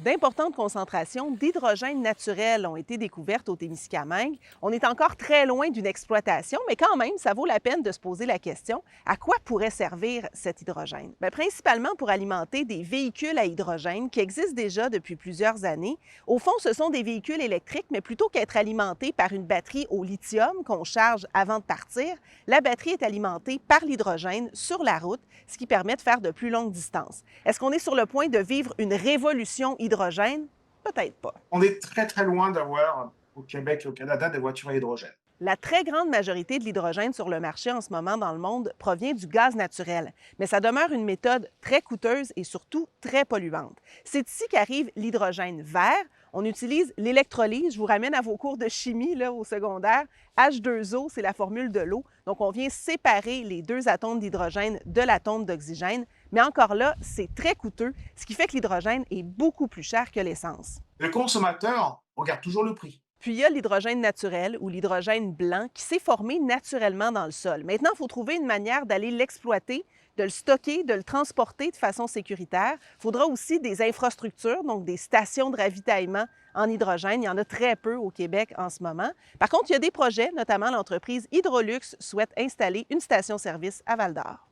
D'importantes concentrations d'hydrogène naturel ont été découvertes au Témiscamingue. On est encore très loin d'une exploitation, mais quand même, ça vaut la peine de se poser la question, à quoi pourrait servir cet hydrogène? Bien, principalement pour alimenter des véhicules à hydrogène qui existent déjà depuis plusieurs années. Au fond, ce sont des véhicules électriques, mais plutôt qu'être alimentés par une batterie au lithium qu'on charge avant de partir, la batterie est alimentée par l'hydrogène sur la route, ce qui permet de faire de plus longues distances. Est-ce qu'on est sur le point de vivre une révolution hydrogène? Peut-être pas. On est très, très loin d'avoir au Québec et au Canada des voitures à hydrogène. La très grande majorité de l'hydrogène sur le marché en ce moment dans le monde provient du gaz naturel, mais ça demeure une méthode très coûteuse et surtout très polluante. C'est ici qu'arrive l'hydrogène vert. On utilise l'électrolyse. Je vous ramène à vos cours de chimie là, au secondaire. H2O, c'est la formule de l'eau. Donc, on vient séparer les deux atomes d'hydrogène de l'atome d'oxygène. Mais encore là, c'est très coûteux, ce qui fait que l'hydrogène est beaucoup plus cher que l'essence. Le consommateur regarde toujours le prix. Puis il y a l'hydrogène naturel ou l'hydrogène blanc qui s'est formé naturellement dans le sol. Maintenant, il faut trouver une manière d'aller l'exploiter, de le stocker, de le transporter de façon sécuritaire. Il faudra aussi des infrastructures, donc des stations de ravitaillement en hydrogène. Il y en a très peu au Québec en ce moment. Par contre, il y a des projets, notamment l'entreprise Hydrolux souhaite installer une station-service à Val-d'Or.